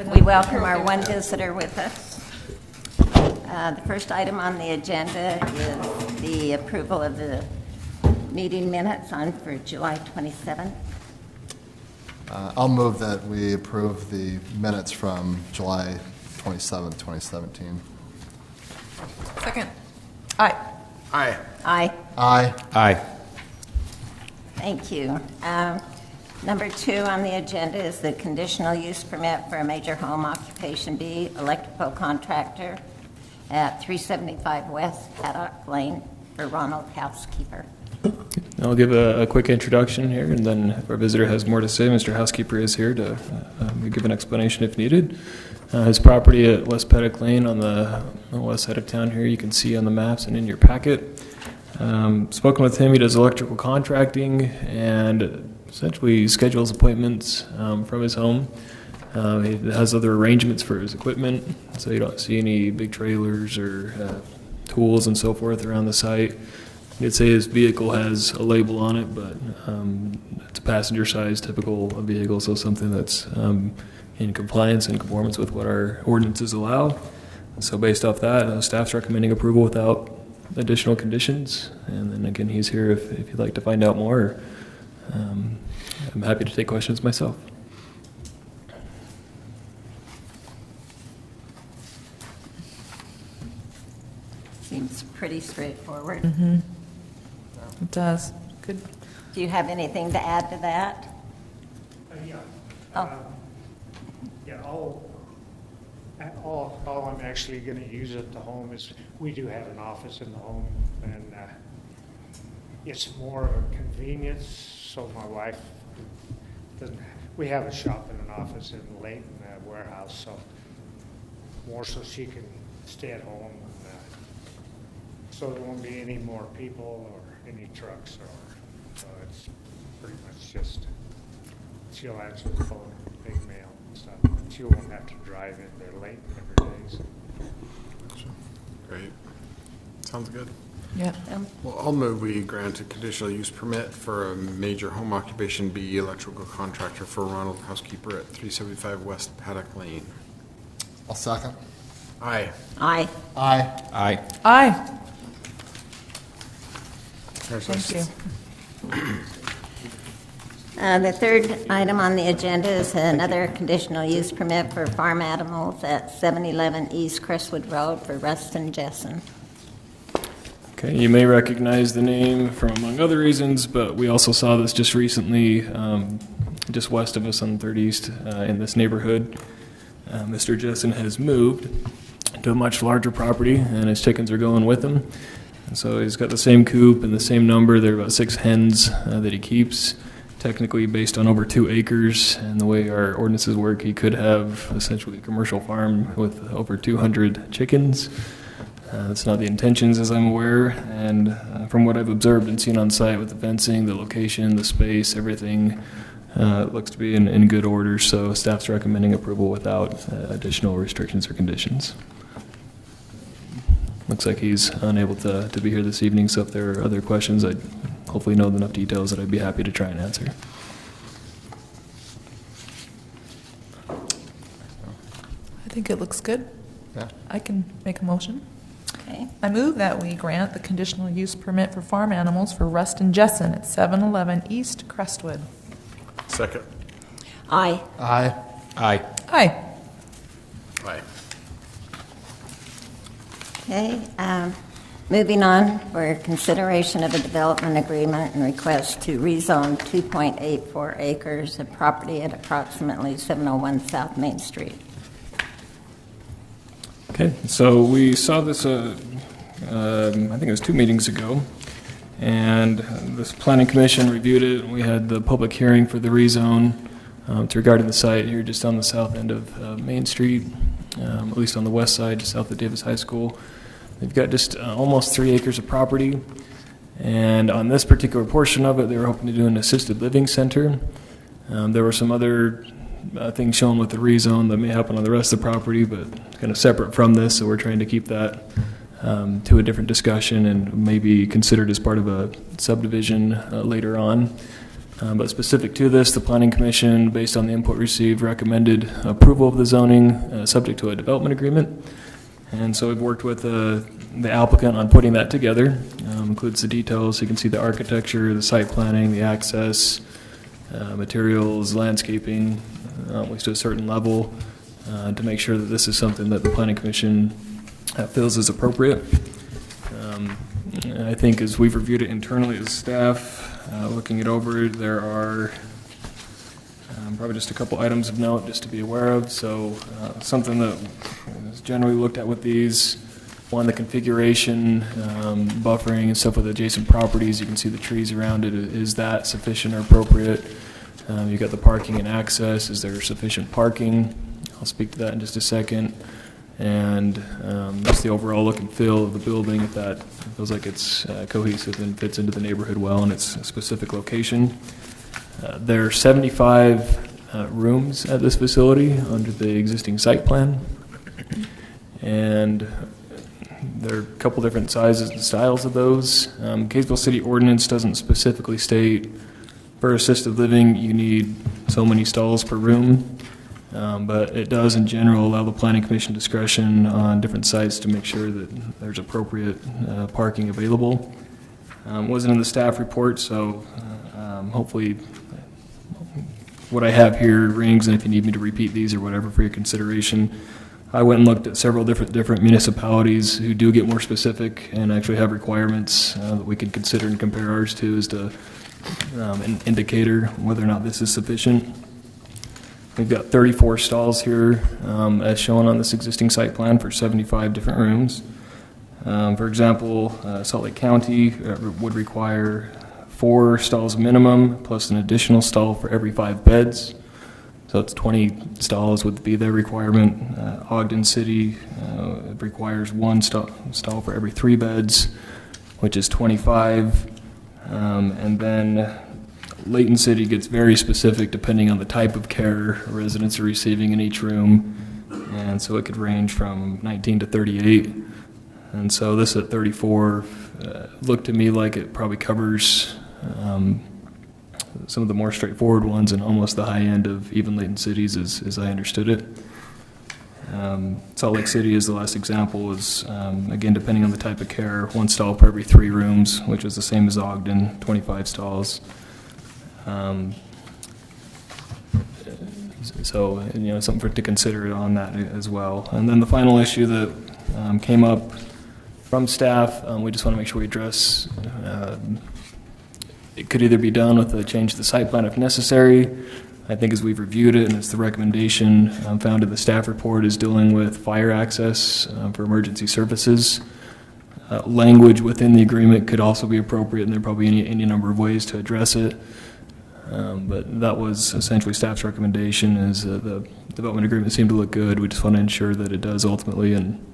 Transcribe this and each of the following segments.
We welcome our one visitor with us. The first item on the agenda is the approval of the meeting minutes for July 27th. I'll move that we approve the minutes from July 27th, 2017. Second. Aye. Aye. Aye. Aye. Aye. Thank you. Number 2 on the agenda is the conditional use permit for a major home occupation B electrical contractor at 375 West Paddock Lane for Ronald Housekeeper. I'll give a quick introduction here, and then if our visitor has more to say, Mr. Housekeeper is here to give an explanation if needed. His property at West Paddock Lane on the west side of town here, you can see on the maps and in your packet. Spoken with him, he does electrical contracting and essentially schedules appointments from his home. He has other arrangements for his equipment, so you don't see any big trailers or tools and so forth around the site. You'd say his vehicle has a label on it, but it's a passenger size typical vehicle, so something that's in compliance and conformance with what our ordinances allow. So based off that, staff's recommending approval without additional conditions. And then again, he's here if you'd like to find out more. I'm happy to take questions myself. Seems pretty straightforward. Mm-hmm. It does. Good. Do you have anything to add to that? Yeah. Oh. Yeah, all I'm actually going to use at the home is, we do have an office in the home, and it's more of a convenience, so my wife doesn't, we have a shop and an office in Layton warehouse, so more so she can stay at home, and, so there won't be any more people or any trucks, so it's pretty much just, she'll answer the phone, big mail and stuff. She won't have to drive in there late every day. So. Great. Sounds good. Yeah. Well, I'll move we grant a conditional use permit for a major home occupation B electrical contractor for Ronald Housekeeper at 375 West Paddock Lane. I'll second. Aye. Aye. Aye. Aye. Aye. Thank you. The third item on the agenda is another conditional use permit for farm animals at 711 East Crestwood Road for Rustin Jessen. Okay, you may recognize the name from among other reasons, but we also saw this just recently, just west of us on 3rd East in this neighborhood. Mr. Jessen has moved to a much larger property, and his chickens are going with him. And so he's got the same coop and the same number. There are about 6 hens that he keeps, technically based on over 2 acres. And the way our ordinances work, he could have essentially a commercial farm with over 200 chickens. That's not the intentions, as I'm aware. And from what I've observed and seen on site with the fencing, the location, the space, everything looks to be in good order. So staff's recommending approval without additional restrictions or conditions. Looks like he's unable to be here this evening, so if there are other questions, I hopefully know enough details that I'd be happy to try and answer. I think it looks good. Yeah. I can make a motion. Okay. I move that we grant the conditional use permit for farm animals for Rustin Jessen at 711 East Crestwood. Second. Aye. Aye. Aye. Aye. Aye. Okay. Moving on for consideration of a development agreement and request to rezone 2.84 acres of property at approximately 701 South Main Street. Okay, so we saw this, I think it was 2 meetings ago, and this planning commission reviewed it. We had the public hearing for the rezone. It's regarding the site here just on the south end of Main Street, at least on the west side, just south of Davis High School. They've got just almost 3 acres of property, and on this particular portion of it, they were hoping to do an assisted living center. There were some other things shown with the rezone that may happen on the rest of the property, but kind of separate from this, so we're trying to keep that to a different discussion and maybe considered as part of a subdivision later on. But specific to this, the Planning Commission, based on the input received, recommended approval of the zoning subject to a development agreement. And so we've worked with the applicant on putting that together. Includes the details. You can see the architecture, the site planning, the access, materials, landscaping, at least to a certain level, to make sure that this is something that the Planning Commission feels is appropriate. I think as we've reviewed it internally as staff, looking it over, there are probably just a couple items of note just to be aware of. So something that is generally looked at with these, one, the configuration, buffering and stuff with adjacent properties. You can see the trees around it. Is that sufficient or appropriate? You've got the parking and access. Is there sufficient parking? I'll speak to that in just a second. And just the overall look and feel of the building, if that feels like it's cohesive and fits into the neighborhood well in its specific location. There are 75 rooms at this facility under the existing site plan. And there are a couple different sizes and styles of those. Kaysville City ordinance doesn't specifically state for assisted living you need so many stalls per room. But it does in general allow the Planning Commission discretion on different sites to make sure that there's appropriate parking available. Wasn't in the staff report, so hopefully what I have here rings, and if you need me to repeat these or whatever for your consideration. I went and looked at several different municipalities who do get more specific and actually have requirements that we could consider and compare ours to as to an indicator whether or not this is sufficient. We've got 34 stalls here as shown on this existing site plan for 75 different rooms. For example, Salt Lake County would require 4 stalls minimum plus an additional stall for every 5 beds. So it's 20 stalls would be their requirement. Ogden City requires 1 stall for every 3 beds, which is 25. And then Layton City gets very specific depending on the type of care residents are receiving in each room. And so it could range from 19 to 38. And so this at 34 looked to me like it probably covers some of the more straightforward ones and almost the high end of even Layton Cities as I understood it. Salt Lake City is the last example, is again depending on the type of care, 1 stall per every 3 rooms, which was the same as Ogden, 25 stalls. So something to consider on that as well. And then the final issue that came up from staff, we just want to make sure we address. It could either be done with a change to the site plan if necessary. I think as we've reviewed it, and it's the recommendation found in the staff report, is dealing with fire access for emergency services. Language within the agreement could also be appropriate, and there are probably any number of ways to address it. But that was essentially staff's recommendation. Is the development agreement seemed to look good. We just want to ensure that it does ultimately, and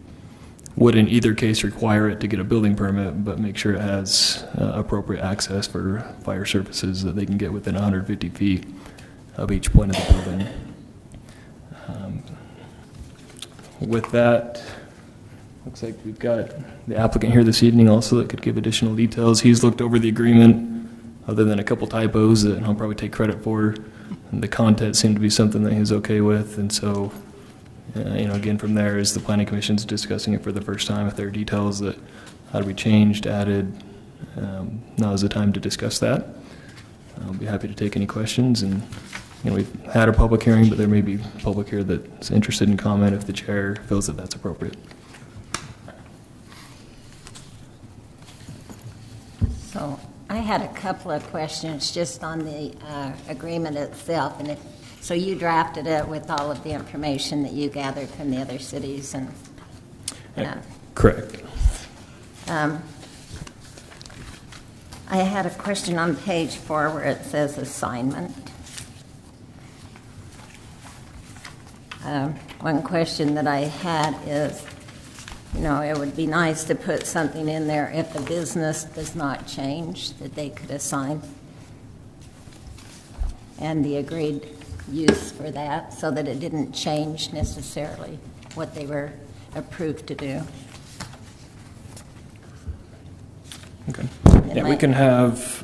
would in either case require it to get a building permit, but make sure it has appropriate access for fire services that they can get within 150 feet of each point of the building. With that, looks like we've got the applicant here this evening also that could give additional details. He's looked over the agreement, other than a couple typos that I'll probably take credit for. And the content seemed to be something that he's okay with, and so again, from there, as the Planning Commission's discussing it for the first time, if there are details that had to be changed, added, now is the time to discuss that. I'll be happy to take any questions, and we've had a public hearing, but there may be public here that's interested in comment if the chair feels that that's appropriate. So I had a couple of questions just on the agreement itself, and so you drafted it with all of the information that you gathered from the other cities, and correct. I had a question on page 4 where it says assignment. One question that I had is, it would be nice to put something in there if the business does not change, that they could assign, and the agreed use for that, so that it didn't change necessarily what they were approved to do. Okay. Yeah, we can have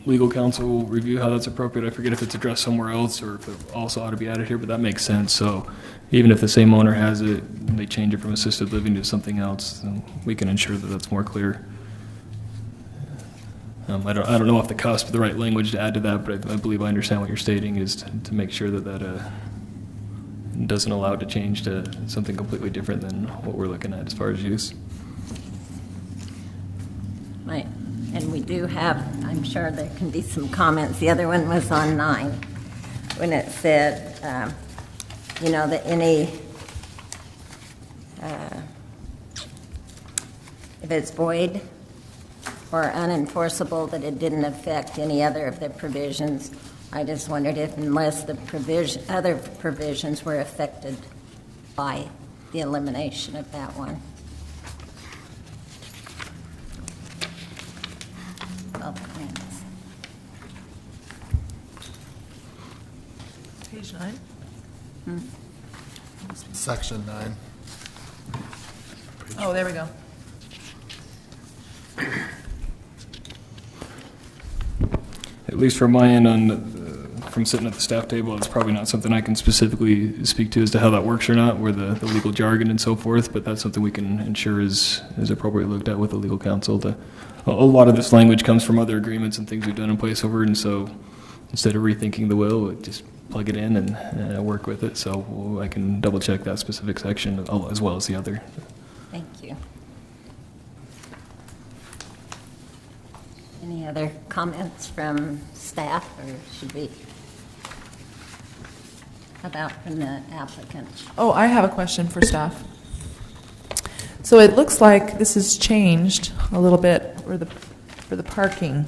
legal counsel will review how that's appropriate. I forget if it's addressed somewhere else or if it also ought to be added here, but that makes sense. So even if the same owner has it, and they change it from assisted living to something else, then we can ensure that that's more clear. I don't know off the cusp the right language to add to that, but I believe I understand what you're stating is to make sure that doesn't allow it to change to something completely different than what we're looking at as far as use. Right. And we do have, I'm sure there can be some comments. The other one was on 9, when it said, that any, if it's void or unenforceable, that it didn't affect any other of the provisions. I just wondered if, unless the other provisions were affected by the elimination of that one. Page 9. Section 9. Oh, there we go. At least from my end, from sitting at the staff table, it's probably not something I can specifically speak to as to how that works or not, where the legal jargon and so forth, but that's something we can ensure is appropriately looked at with the legal counsel. A lot of this language comes from other agreements and things we've done in place over, and so instead of rethinking the will, just plug it in and work with it. So I can double check that specific section as well as the other. Thank you. Any other comments from staff, or should we? How about from the applicant? Oh, I have a question for staff. So it looks like this has changed a little bit for the parking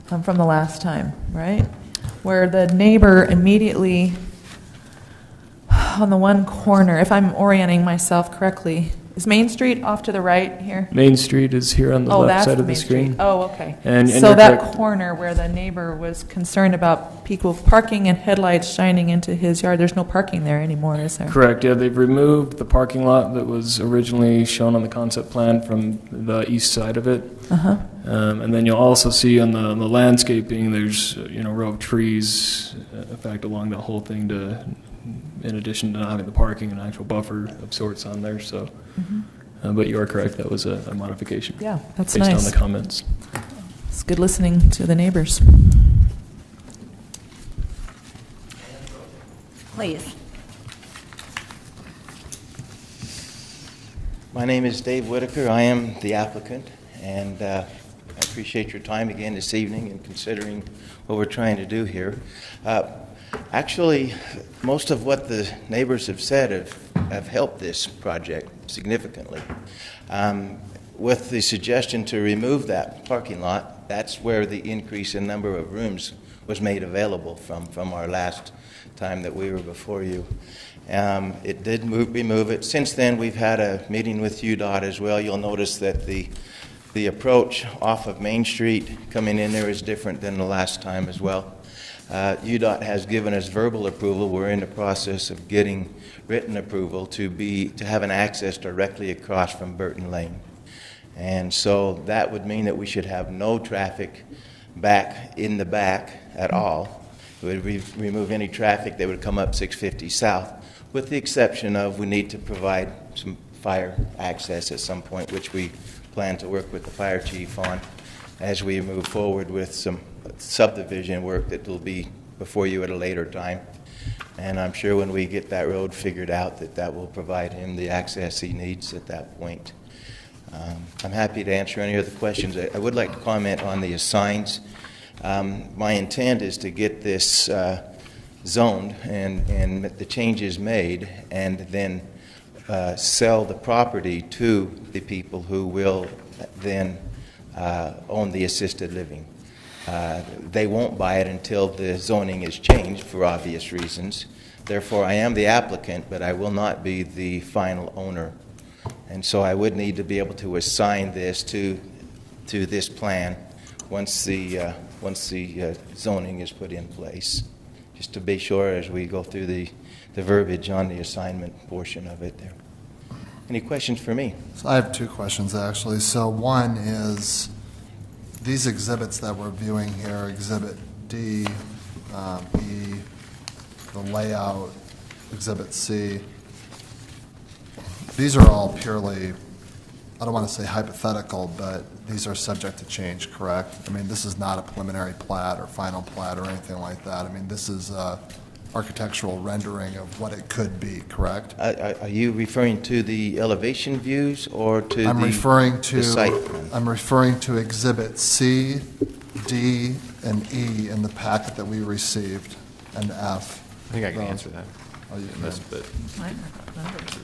from the last time, right? Where the neighbor immediately on the one corner, if I'm orienting myself correctly, is Main Street off to the right here? Main Street is here on the left side of the screen. Street. Oh, okay. And so you're that correct. corner where the neighbor was concerned about people parking and headlights shining into his yard, there's no parking there anymore, is there? Correct, yeah. They've removed the parking lot that was originally shown on the concept plan from the east side of it. Uh-huh. And then you'll also see on the landscaping, there's a row of trees, in fact, along the whole thing in addition to not having the parking, an actual buffer of sorts on there. So, but you are correct, that was a modification. Yeah, that's based nice. on the comments. It's good listening to the neighbors. Please. My name is Dave Whitaker. I am the applicant, and I appreciate your time again this evening in considering what we're trying to do here. Actually, most of what the neighbors have said have helped this project significantly. With the suggestion to remove that parking lot, that's where the increase in number of rooms was made available from our last time that we were before you. It did remove it. Since then, we've had a meeting with UDOT as well. You'll notice that the approach off of Main Street coming in there is different than the last time as well. UDOT has given us verbal approval. We're in the process of getting written approval to have an access directly across from Burton Lane. And so that would mean that we should have no traffic back in the back at all. It would remove any traffic that would come up 650 South, with the exception of we need to provide some fire access at some point, which we plan to work with the fire chief on as we move forward with some subdivision work that will be before you at a later time. And I'm sure when we get that road figured out that will provide him the access he needs at that point. I'm happy to answer any other questions. I would like to comment on the assigns. My intent is to get this zoned and the changes made, and then sell the property to the people who will then own the assisted living. They won't buy it until the zoning is changed for obvious reasons. Therefore, I am the applicant, but I will not be the final owner. And so I would need to be able to assign this to this plan once the zoning is put in place, just to be sure as we go through the verbiage on the assignment portion of it there. Any questions for me? So I have two questions, actually. So one is these exhibits that we're viewing here, Exhibit D, E, the layout, Exhibit C, these are all purely, I don't want to say hypothetical, but these are subject to change, correct? I mean, this is not a preliminary plat or final plat or anything like that. I mean, this is architectural rendering of what it could be, correct? Are you referring to the elevation views or to I'm the site plan? I'm referring to Exhibit C, D, and E in the packet that we received, and F. I think I can answer that. Oh, you- Yes, but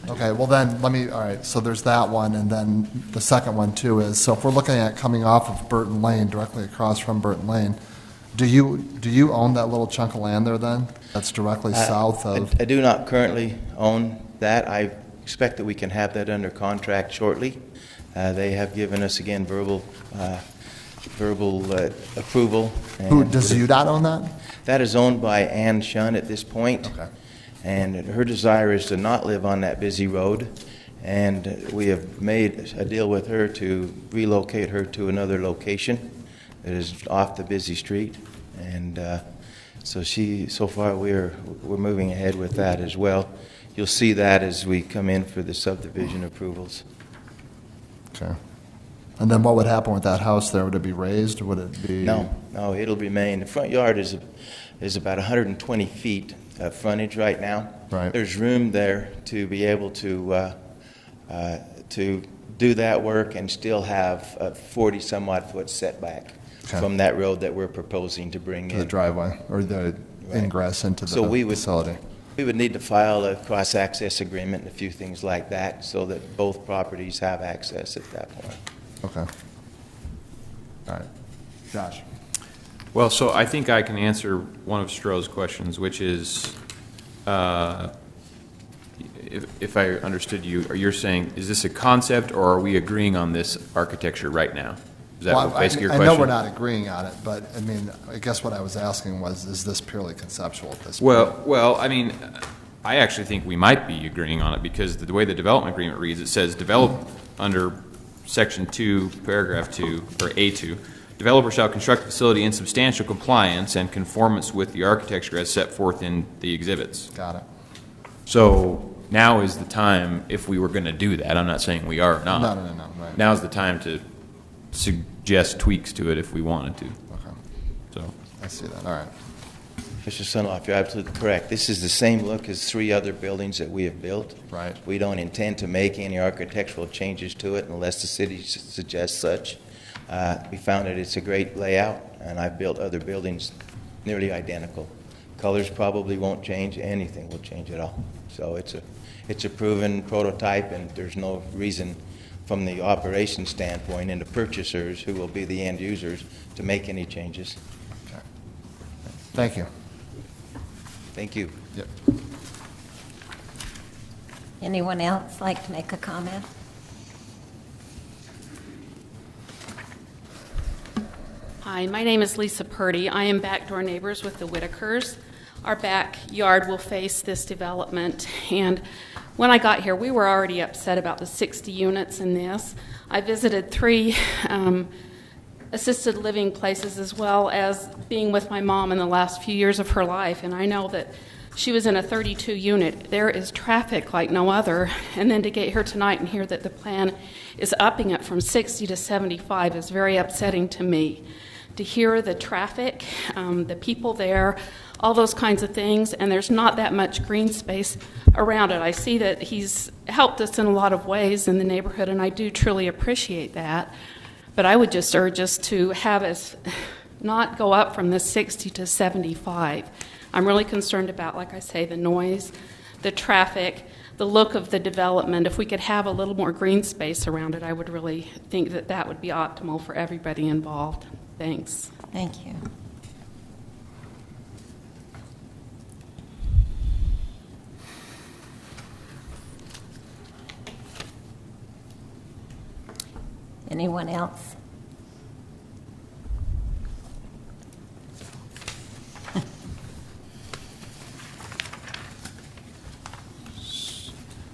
Okay, well then, all right, so there's that one, and then the second one too is, so if we're looking at coming off of Burton Lane, directly across from Burton Lane, do you own that little chunk of land there then? That's directly south of? I do not currently own that. I expect that we can have that under contract shortly. They have given us, again, verbal approval. Who, does UDOT own that? That is owned by Ann Shun at this point. Okay. And her desire is to not live on that busy road. And we have made a deal with her to relocate her to another location that is off the busy street. And so far we're moving ahead with that as well. You'll see that as we come in for the subdivision approvals. Okay. And then what would happen with that house there? Would it be raised, or would it be? No, it'll remain. The front yard is about 120 feet of frontage right now. Right. There's room there to be able to do that work and still have a 40-some-odd foot setback from that road that we're proposing to bring To in. the driveway, or the ingress into the So we would- facility? We would need to file a cross-access agreement and a few things like that so that both properties have access at that point. Okay. All right. Josh? well, so I think I can answer one of Stroh's questions, which is, if I understood you, you're saying, is this a concept, or are we agreeing on this architecture right now? Is that Well, basically your I question? know we're not agreeing on it, but, I mean, I guess what I was asking was, is this purely conceptual at this point? Well, I mean, I actually think we might be agreeing on it, because the way the development agreement reads, it says develop under Section 2, Paragraph 2, or A2, developer shall construct a facility in substantial compliance and conformance with the architecture as set forth in the exhibits. Got it. So now is the time, if we were going to do that, I'm not saying we are or not. No, right. Now's the time to suggest tweaks to it if we wanted to. Okay. So, I see that. All right. Mr. Sunloff, you're absolutely correct. This is the same look as 3 other buildings that we have built. Right. We don't intend to make any architectural changes to it unless the city suggests such. We found that it's a great layout, and I've built other buildings nearly identical. Colors probably won't change. Anything will change at all. So it's a proven prototype, and there's no reason from the operations standpoint and the purchasers, who will be the end users, to make any changes. Okay. Thank you. Thank you. Yep. Anyone else like to make a comment? Hi, my name is Lisa Purdy. I am backdoor neighbors with the Whitakers. Our backyard will face this development, and when I got here, we were already upset about the 60 units in this. I visited 3 assisted living places, as well as being with my mom in the last few years of her life, and I know that she was in a 32 unit. There is traffic like no other, and then to get here tonight and hear that the plan is upping it from 60 to 75 is very upsetting to me. To hear the traffic, the people there, all those kinds of things, and there's not that much green space around it. I see that he's helped us in a lot of ways in the neighborhood, and I do truly appreciate that. But I would just urge us to have us not go up from the 60 to 75. I'm really concerned about, like I say, the noise, the traffic, the look of the development. If we could have a little more green space around it, I would really think that that would be optimal for everybody involved. Thanks. Thank you. Anyone else?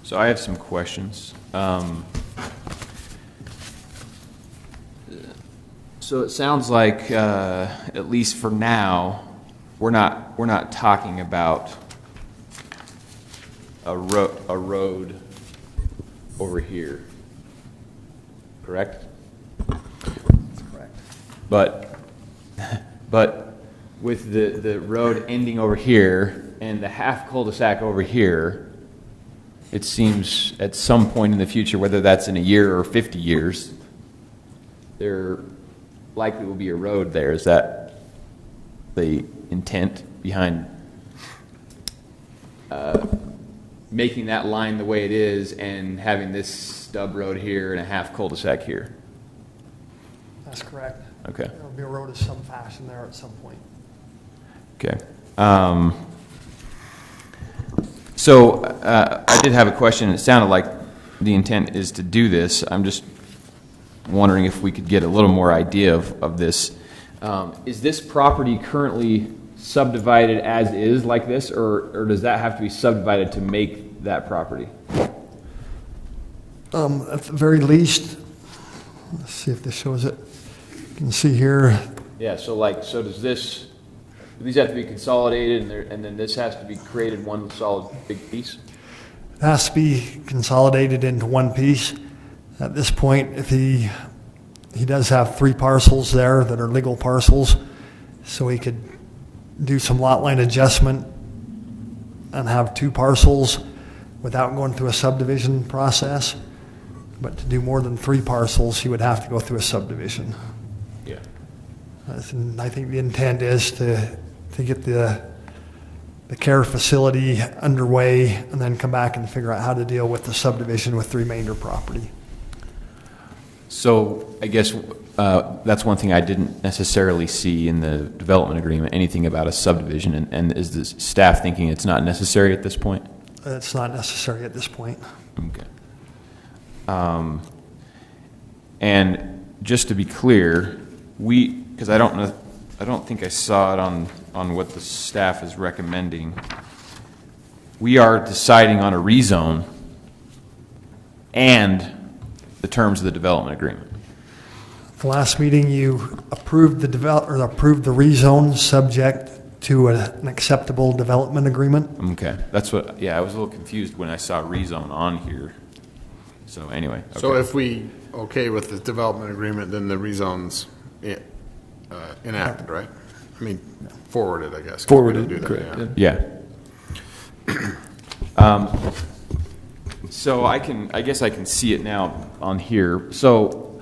So I have some questions. So it sounds like, at least for now, we're not talking about a road over here, correct? That's correct. But with the road ending over here and the half cul-de-sac over here, it seems at some point in the future, whether that's in a year or 50 years, there likely will be a road there. Is that the intent behind making that line the way it is and having this stub road here and a half cul-de-sac here? That's correct. Okay. There'll be a road of some fashion there at some point. Okay. So I did have a question. It sounded like the intent is to do this. I'm just wondering if we could get a little more idea of this. Is this property currently subdivided as is like this, or does that have to be subdivided to make that property? At the very least, let's see if this shows it. You can see here, Yeah. So does this? Do these have to be consolidated, and then this has to be created one solid big piece? it has to be consolidated into one piece. At this point, if he does have 3 parcels there that are legal parcels, so he could do some lot line adjustment and have 2 parcels without going through a subdivision process. But to do more than 3 parcels, he would have to go through a subdivision. Yeah. And I think the intent is to get the care facility underway and then come back and figure out how to deal with the subdivision with the remainder property. So I guess that's one thing I didn't necessarily see in the development agreement, anything about a subdivision. And is the staff thinking it's not necessary at this point? It's not necessary at this point. Okay. And just to be clear, because I don't think I saw it on what the staff is recommending. We are deciding on a rezone and the terms of the development agreement. The last meeting, you approved the rezone subject to an acceptable development agreement. Okay, that's what. Yeah, I was a little confused when I saw rezone on here. So anyway. Okay. So if we okay with the development agreement, then the rezone's enacted, right? I mean, forwarded, I guess. Forwarded, Do that, correct. yeah. Yeah. So I guess I can see it now on here. So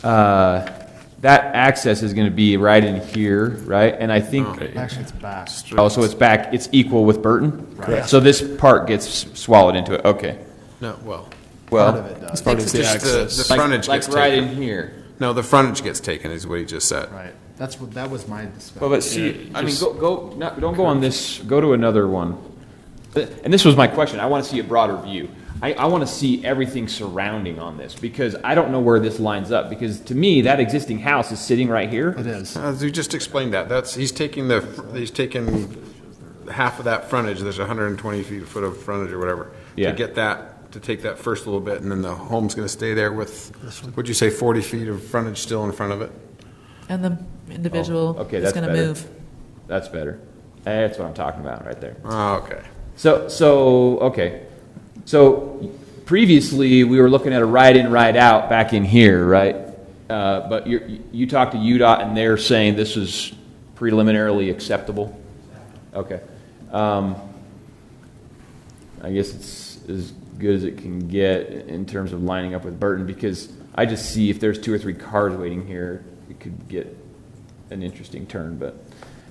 that access is going to be right in here, right? And I think Actually, it's back. oh, so it's back. It's equal with Burton. Right. So this part gets swallowed into it. Okay. No, well, Part of it does. As part of the just access. the frontage like gets right taken. in here. No, the frontage gets taken, is what he just said. Right. That was my. But see, Yeah, I mean, just- don't go on this. Go to another one. And this was my question. I want to see a broader view. I want to see everything surrounding on this because I don't know where this lines up. Because to me, that existing house is sitting right here. It is. You just explained that. He's taking half of that frontage. There's 120 foot of frontage or whatever. Yeah. To take that first little bit, and then the home's going to stay there with, would you say 40 feet of frontage still in front of it? And the individual Okay, is that's going to better. move. That's better. That's what I'm talking about right there. Oh, okay. Okay. So previously we were looking at a right in, right out back in here, right? But you talked to UDOT and they're saying this is preliminarily acceptable. Okay. I guess it's as good as it can get in terms of lining up with Burton because I just see if there's 2 or 3 cars waiting here, it could get an interesting turn. But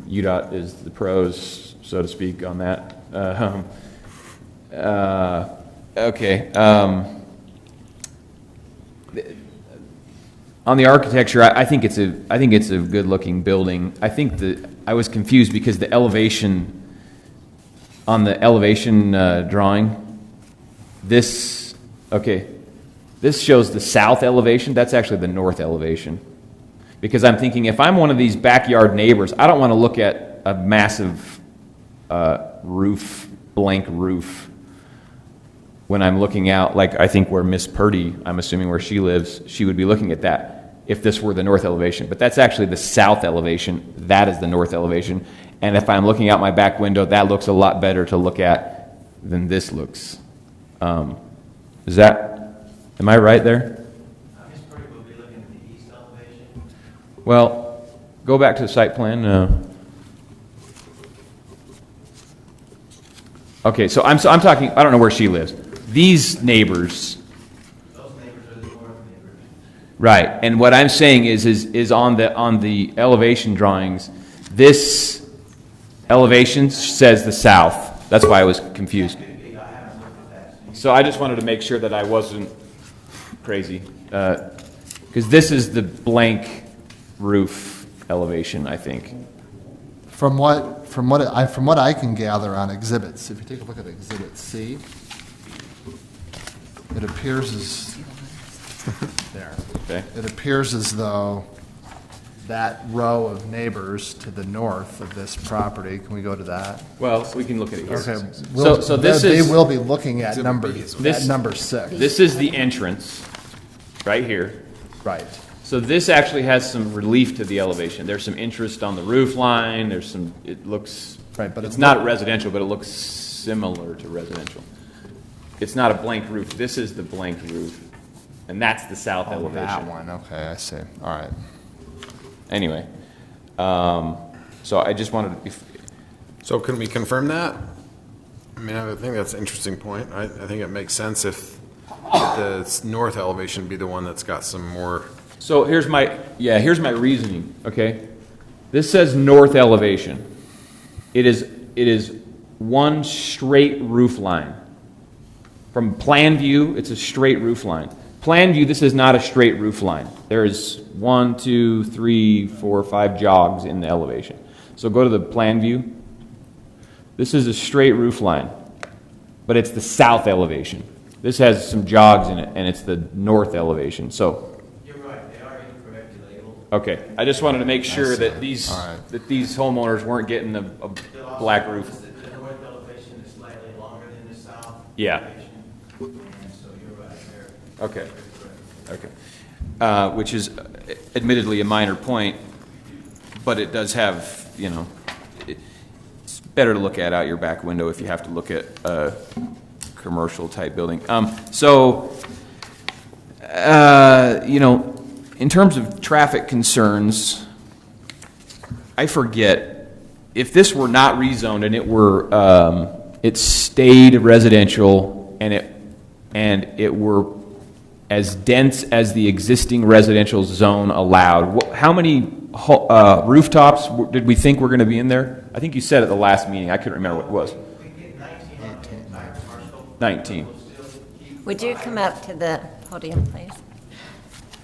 UDOT is the pros, so to speak, on that. Okay. On the architecture, I think it's a good looking building. I think I was confused because the elevation on the elevation drawing, this shows the south elevation. That's actually the north elevation. Because I'm thinking if I'm one of these backyard neighbors, I don't want to look at a massive blank roof when I'm looking out, like I think where Miss Purdy, I'm assuming where she lives, she would be looking at that. if this were the north elevation, but that's actually the south elevation. That is the north elevation. And if I'm looking out my back window, that looks a lot better to look at than this looks. Am I right there? We'll be looking at the east elevation. Well, go back to the site plan. Okay, so I'm talking, I don't know where she lives. These neighbors. Those neighbors are the north neighbors. Right, and what I'm saying is on the elevation drawings, this elevation says the south. That's why I was confused. So I just wanted to make sure that I wasn't crazy, because this is the blank roof elevation, I think. From what I can gather on exhibits, if you take a look at Exhibit C, it appears as there. Okay. It appears as though that row of neighbors to the north of this property. Can we go to that? Well, we can look at it here. Okay. So this they is will be looking at number This- number 6. this is the entrance, right here. Right. So this actually has some relief to the elevation. There's some interest on the roof line. There's some. It looks. Right, but it's not residential, but it looks similar to residential. It's not a blank roof. This is the blank roof, and that's the south elevation. That one. Okay, I see. All right. Anyway, so I just wanted to. So can we confirm that? I mean, I think that's an interesting point. I think it makes sense if the north elevation be the one that's got some more. So here's my reasoning. Okay, this says north elevation. It is one straight roof line. From plan view, it's a straight roof line. Plan view, this is not a straight roof line. There's 1, 2, 3, 4, 5 jogs in the elevation. So go to the plan view. This is a straight roof line, but it's the south elevation. This has some jogs in it, and it's the north elevation. So. You're right, they are incorrectly labeled. Okay, I just wanted to make sure that these homeowners weren't getting a black roof. The north elevation is slightly longer than the south. Yeah. Elevation, and so you're right there. Okay. Okay. Which is admittedly a minor point, but it does have, it's better to look at out your back window if you have to look at a commercial type building. In terms of traffic concerns, I forget, if this were not rezoned and it stayed residential and it were as dense as the existing residential zone allowed, how many rooftops did we think were going to be in there? I think you said at the last meeting. I couldn't remember what it was. 19. Would you come up to the podium, please?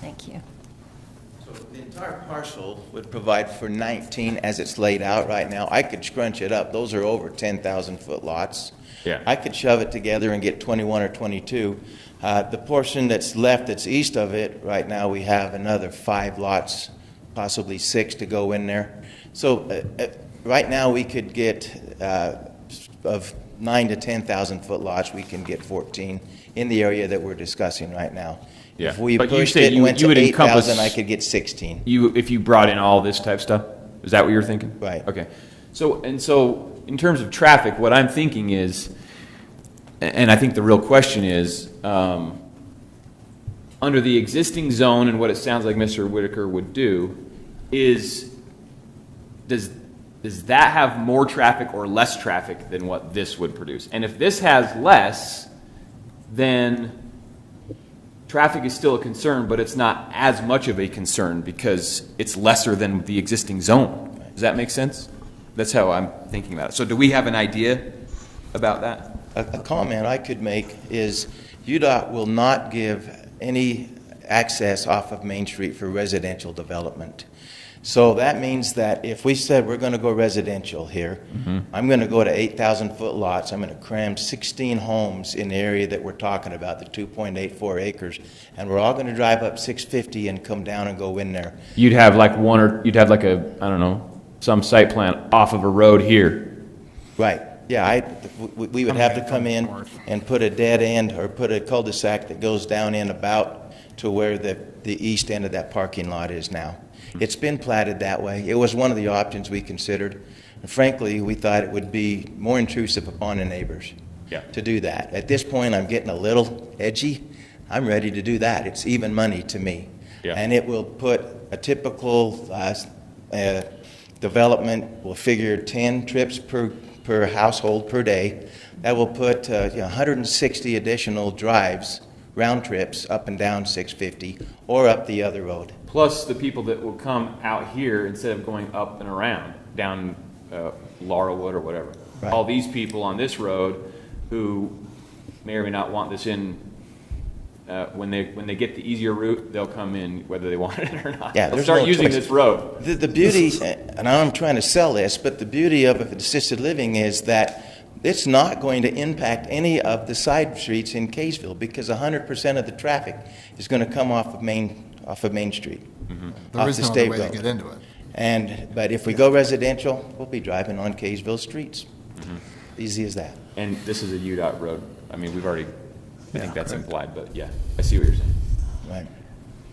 Thank you. So the entire parcel would provide for 19 as it's laid out right now. I could scrunch it up. Those are over 10,000 foot lots. Yeah. I could shove it together and get 21 or 22. The portion that's left that's east of it, right now we have another 5 lots, possibly 6 to go in there. So right now we could get, of 9 to 10,000 foot lots, we can get 14 in the area that we're discussing right now. Yeah. If we But you pushed said it and went you to would 8,000, encompass- I could get 16. If you brought in all this type stuff, is that what you're thinking? Right. Okay. So in terms of traffic, what I'm thinking is, and I think the real question is, under the existing zone and what it sounds like Mr. Whitaker would do, does that have more traffic or less traffic than what this would produce? And if this has less, then traffic is still a concern, but it's not as much of a concern because it's lesser than the existing zone. Does that make sense? That's how I'm thinking about it. So do we have an idea about that? A comment I could make is UDOT will not give any access off of Main Street for residential development. So that means that if we said we're going to go residential here, I'm going to go to 8,000 foot lots. I'm going to cram 16 homes in the area that we're talking about, the 2.84 acres, and we're all going to drive up 650 and come down and go in there. You'd have like some site plan off of a road here. Right. Yeah, we would have to come in and put a dead end or put a cul-de-sac that goes down in about to where the east end of that parking lot is now. It's been platted that way. It was one of the options we considered. And frankly, we thought it would be more intrusive upon the neighbors to do that. At this point, I'm getting a little edgy. I'm ready to do that. It's even money to me. And it will put a typical development will figure 10 trips per household per day. That will put 160 additional drives, round trips, up and down 650 or up the other road. Plus the people that will come out here instead of going up and around, down Laurelwood or whatever. Right. All these people on this road who may or may not want this in, when they get the easier route, they'll come in whether they want it or not. Yeah, they'll start using this road. The beauty, and I'm trying to sell this, but the beauty of assisted living is that it's not going to impact any of the side streets in Kaysville because 100% of the traffic is going to come off of Main Street. There is no other way to get into it. But if we go residential, we'll be driving on Kaysville streets. Easy as that. And this is a UDOT road. I mean, we've already, I think that's implied, but yeah, I see what you're saying. Right.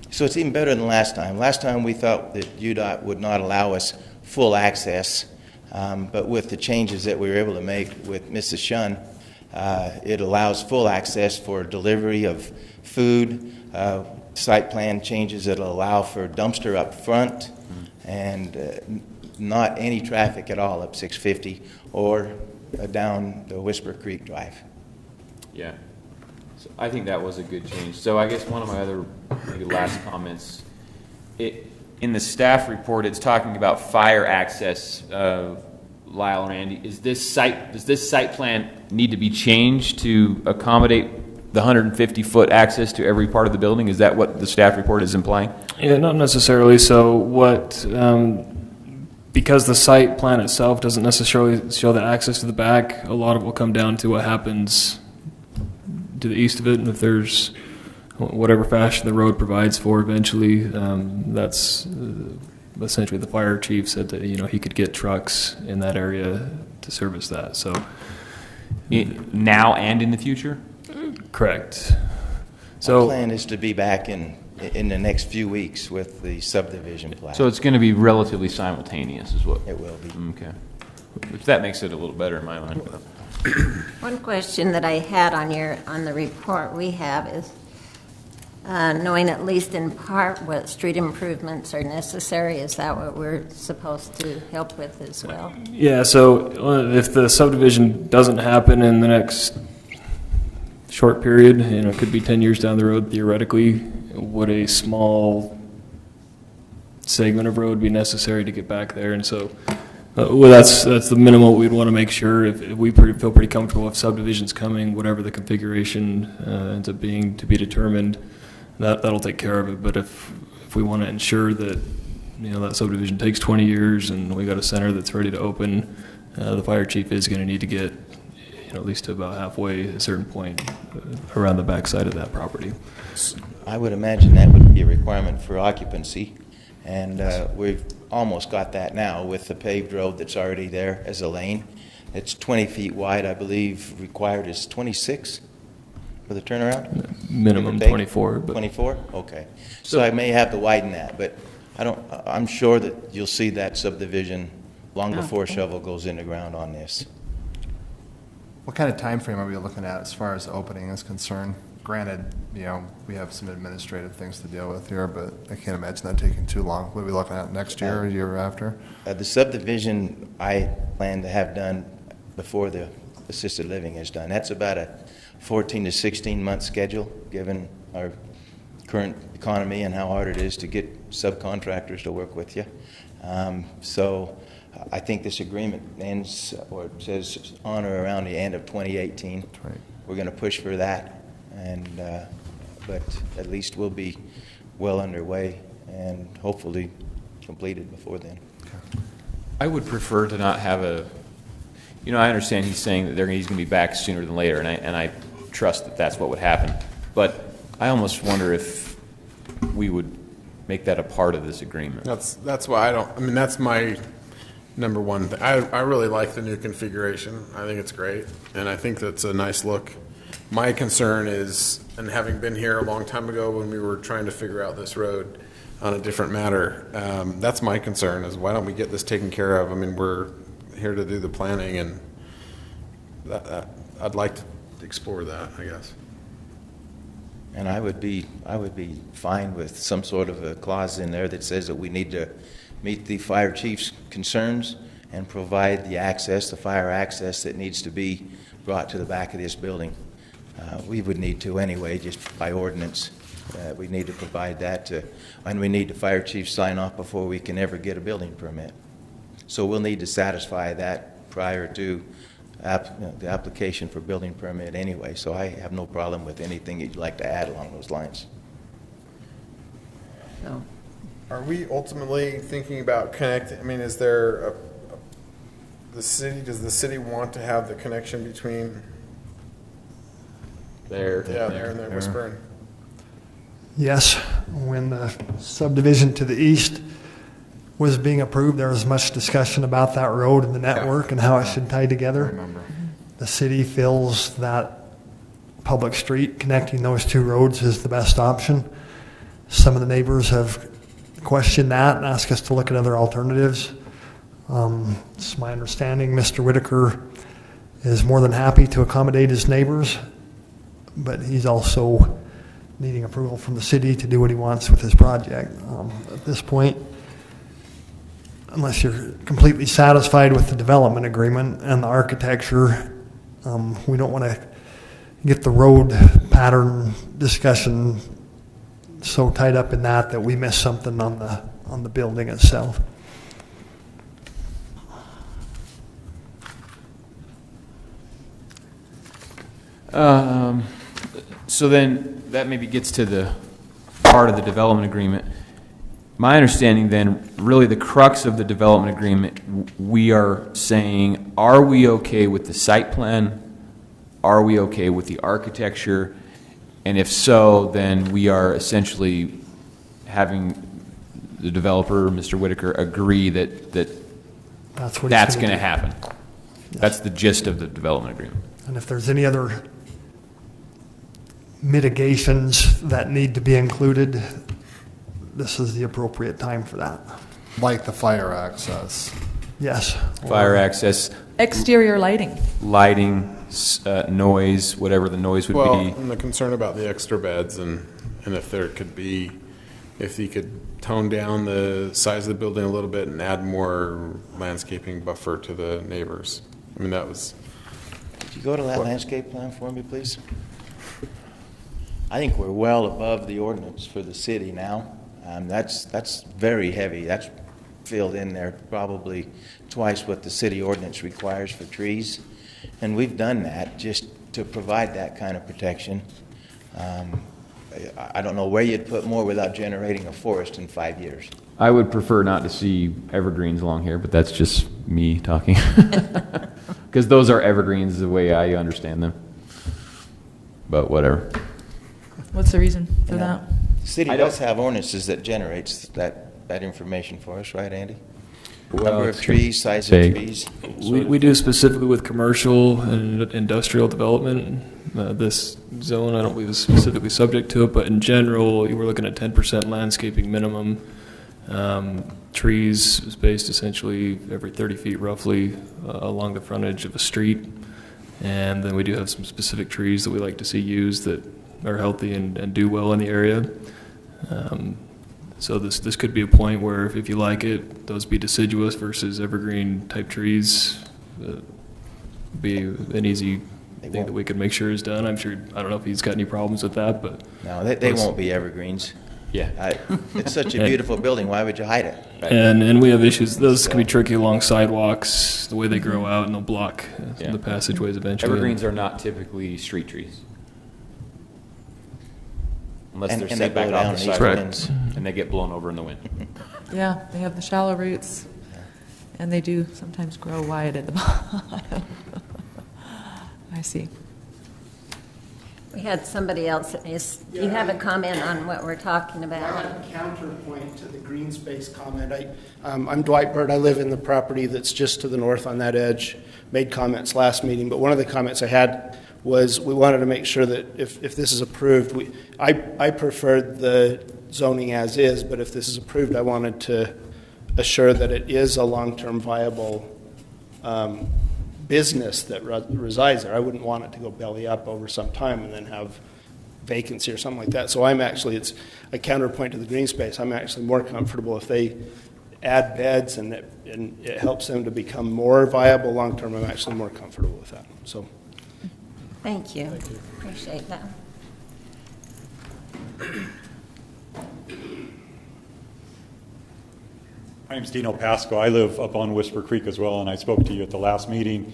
So it's even better than last time. Last time we thought that UDOT would not allow us full access, but with the changes that we were able to make with Mrs. Shun, it allows full access for delivery of food, site plan changes that allow for dumpster up front, and not any traffic at all up 650 or down the Whisper Creek Drive. Yeah. So I think that was a good change. So I guess one of my other maybe last comments, in the staff report, it's talking about fire access. Lyle and Andy, does this site plan need to be changed to accommodate the 150-foot access to every part of the building? Is that what the staff report is implying? Yeah, not necessarily. So what, because the site plan itself doesn't necessarily show the access to the back, a lot of it will come down to what happens to the east of it, and if there's whatever fashion the road provides for eventually, that's essentially the fire chief said that he could get trucks in that area to service that. So now and in the future? Correct. So our plan is to be back in the next few weeks with the subdivision plan. So it's going to be relatively simultaneous, is what? It will be. Okay. Which that makes it a little better in my mind. One question that I had on the report we have is knowing at least in part what street improvements are necessary. Is that what we're supposed to help with as well? Yeah, so if the subdivision doesn't happen in the next short period, it could be 10 years down the road theoretically, would a small segment of road be necessary to get back there? And so well, that's the minimum we'd want to make sure. If we feel pretty comfortable if subdivision's coming, whatever the configuration ends up being to be determined, that'll take care of it. But if we want to ensure that that subdivision takes 20 years and we got a center that's ready to open, the fire chief is going to need to get at least to about halfway at a certain point around the backside of that property. I would imagine that would be a requirement for occupancy, and we've almost got that now with the paved road that's already there as a lane. It's 20 feet wide, I believe. Required is 26 for the turnaround? Minimum 24. But 24? Okay. So I may have to widen that, but I'm sure that you'll see that subdivision long before shovel goes in the ground on this. What kind of time frame are we looking at as far as opening is concerned? Granted, we have some administrative things to deal with here, but I can't imagine that taking too long. What are we looking at next year or year after? The subdivision I plan to have done before the assisted living is done. That's about a 14 to 16 month schedule, given our current economy and how hard it is to get subcontractors to work with you. So I think this agreement ends, or it says on or around the end of 2018. Right. We're going to push for that, but at least we'll be well underway and hopefully completed before then. I would prefer to not have I understand he's saying that he's going to be back sooner than later, and I trust that that's what would happen. But I almost wonder if we would make that a part of this agreement. That's why that's my number one thing. I really like the new configuration. I think it's great, and I think that's a nice look. My concern is and having been here a long time ago when we were trying to figure out this road on a different matter, that's my concern, is why don't we get this taken care of? I mean, we're here to do the planning, and I'd like to explore that, I guess. And I would be fine with some sort of a clause in there that says that we need to meet the fire chief's concerns and provide the access, the fire access that needs to be brought to the back of this building. We would need to anyway, just by ordinance. We need to provide that and we need the fire chief sign off before we can ever get a building permit. So we'll need to satisfy that prior to the application for building permit anyway. So I have no problem with anything you'd like to add along those lines. So, Are we ultimately thinking about connecting? I mean, is there does the city want to have the connection between there and there, Whispering? Yes, when the subdivision to the east was being approved, there was much discussion about that road and the network and how it should tie together. The city feels that public street connecting those two roads is the best option. Some of the neighbors have questioned that and asked us to look at other alternatives. It's my understanding Mr. Whitaker is more than happy to accommodate his neighbors, but he's also needing approval from the city to do what he wants with his project. At this point, unless you're completely satisfied with the development agreement and the architecture, we don't want to get the road pattern discussion so tied up in that we miss something on the building itself. So then that maybe gets to the part of the development agreement. My understanding then, really the crux of the development agreement, we are saying, are we okay with the site plan? Are we okay with the architecture? And if so, then we are essentially having the developer, Mr. Whitaker, agree that that's going to happen. Yes. That's the gist of the development agreement. And if there's any other mitigations that need to be included, this is the appropriate time for that. Like the fire access. Yes. Fire access. Exterior lighting. Lighting, noise, whatever the noise would be. Well, and the concern about the extra beds and if there could be, if you could tone down the size of the building a little bit and add more landscaping buffer to the neighbors. I mean, that was... Could you go to that landscape plan for me, please? I think we're well above the ordinance for the city now. That's very heavy. That's filled in there probably twice what the city ordinance requires for trees. And we've done that just to provide that kind of protection. I don't know where you'd put more without generating a forest in 5 years. I would prefer not to see evergreens along here, but that's just me talking. Because those are evergreens the way I understand them. But whatever. What's the reason for that? The city does have ordinances that generates that information for us, right, Andy? Number of trees, size of trees. We do specifically with commercial and industrial development. This zone, I don't believe is specifically subject to it, but in general, you were looking at 10% landscaping minimum. Trees spaced essentially every 30 feet roughly along the frontage of a street. And then we do have some specific trees that we like to see used that are healthy and do well in the area. So this could be a point where if you like it, those be deciduous versus evergreen type trees. Be an easy thing that we could make sure is done. I'm sure, I don't know if he's got any problems with that, but. No, they won't be evergreens. Yeah. It's such a beautiful building. Why would you hide it? Right. And we have issues. Those can be tricky along sidewalks, the way they grow out, and they'll block the passageways eventually. Evergreens are not typically street trees. Unless they're set back off the sidewalks and they get blown over in the wind. Yeah, they have the shallow roots, and they do sometimes grow wide at the bottom. I see. we had somebody else. Do you have a comment on what we're talking about? I have a counterpoint to the green space comment. I'm Dwight Bird. I live in the property that's just to the north on that edge. Made comments last meeting, but one of the comments I had was we wanted to make sure that if this is approved, I preferred the zoning as is, but if this is approved, I wanted to assure that it is a long-term viable business that resides there. I wouldn't want it to go belly up over some time and then have vacancy or something like that. So it's a counterpoint to the green space. I'm actually more comfortable if they add beds and it helps them to become more viable long-term. I'm actually more comfortable with that. So, Thank you. Appreciate that. My name's Dino Pasco. I live up on Whisper Creek as well, and I spoke to you at the last meeting.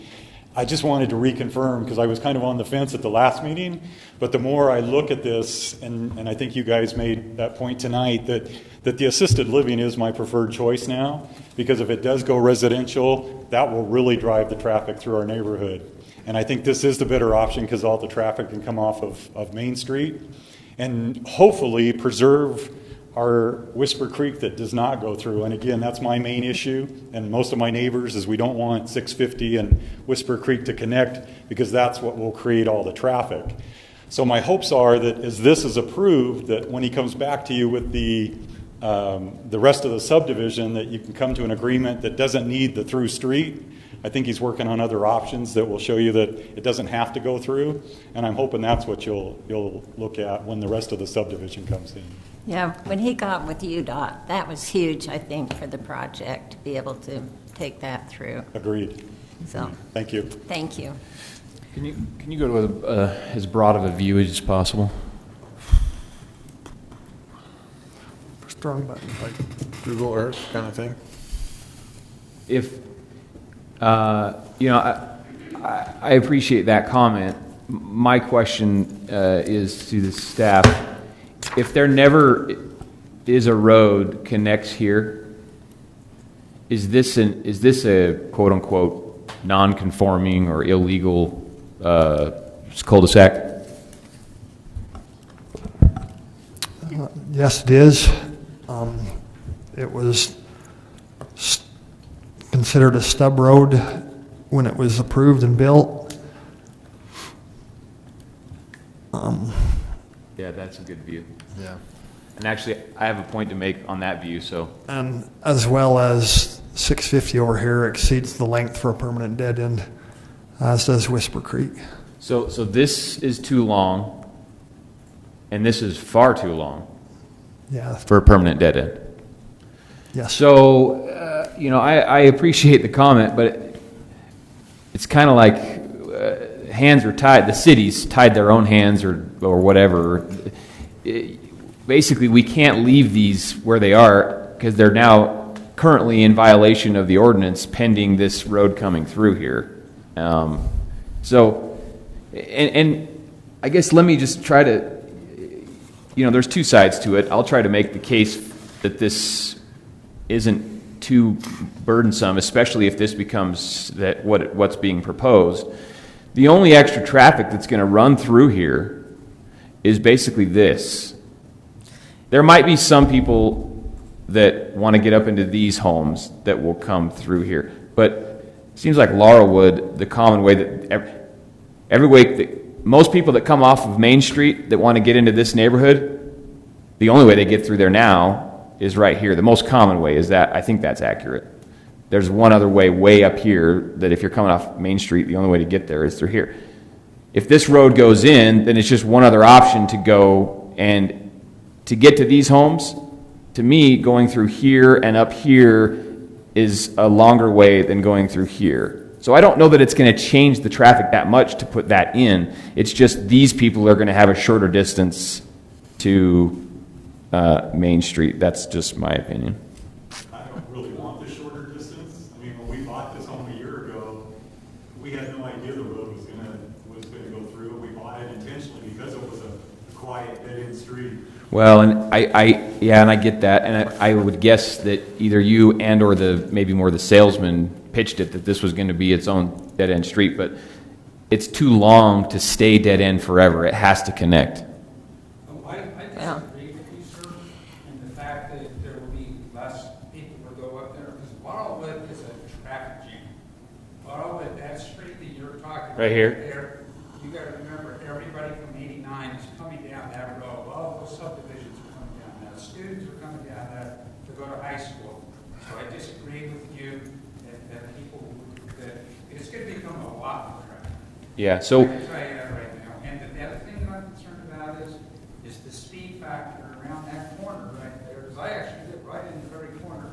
I just wanted to reconfirm, because I was kind of on the fence at the last meeting, but the more I look at this, and I think you guys made that point tonight, that the assisted living is my preferred choice now, because if it does go residential, that will really drive the traffic through our neighborhood. And I think this is the better option because all the traffic can come off of Main Street, and hopefully preserve our Whisper Creek that does not go through. And again, that's my main issue, and most of my neighbors, is we don't want 650 and Whisper Creek to connect, because that's what will create all the traffic. So my hopes are that as this is approved, that when he comes back to you with the rest of the subdivision, that you can come to an agreement that doesn't need the through street. I think he's working on other options that will show you that it doesn't have to go through, and I'm hoping that's what you'll look at when the rest of the subdivision comes in. Yeah, when he got with UDOT, that was huge, I think, for the project, to be able to take that through. Agreed. So, Thank you. thank you. Can you go to as broad of a view as possible? Strong button. Like Google Earth kind of thing? If, I appreciate that comment. My question is to the staff. If there never is a road connects here, is this a quote unquote non-conforming or illegal cul-de-sac? Yes, it is. It was considered a stub road when it was approved and built. Yeah, that's a good view. Yeah. And actually, I have a point to make on that view. So, And as well as 650 over here exceeds the length for a permanent dead end, as does Whisper Creek. so this is too long, and this is far too long Yeah. for a permanent dead end. Yes. So, I appreciate the comment, but it's kind of like hands are tied. The city's tied their own hands or whatever. Basically, we can't leave these where they are because they're now currently in violation of the ordinance pending this road coming through here. So, I guess let me just try to, there's two sides to it. I'll try to make the case that this isn't too burdensome, especially if this becomes what's being proposed. The only extra traffic that's going to run through here is basically this. There might be some people that want to get up into these homes that will come through here, but it seems like Laurelwood, the common way that most people that come off of Main Street that want to get into this neighborhood, the only way they get through there now is right here. The most common way is that. I think that's accurate. There's one other way up here that if you're coming off Main Street, the only way to get there is through here. If this road goes in, then it's just one other option to go, and to get to these homes, to me, going through here and up here is a longer way than going through here. So I don't know that it's going to change the traffic that much to put that in. It's just these people are going to have a shorter distance to Main Street. That's just my opinion. I don't really want the shorter distance. I mean, when we bought this home a year ago, we had no idea the road was going to go through. We bought it intentionally because it was a quiet, dead-end street. Well, and I get that, and I would guess that either you and or maybe more the salesman pitched it that this was going to be its own dead-end street, but it's too long to stay dead-end forever. It has to connect. I disagree with you, sir, and the fact that there will be less people to go up there, because Laurelwood is a traffic jam. Laurelwood, that street that you're talking about Right here? there, you got to remember down that road. All those subdivisions are coming down there. Students are coming down there to go to high school. So I disagree with you that people, that it's going to become a lot more traffic. Yeah, so I can tell you that right now. And the other thing that I'm concerned about is the speed factor around that corner right there. Because I actually live right in the very corner.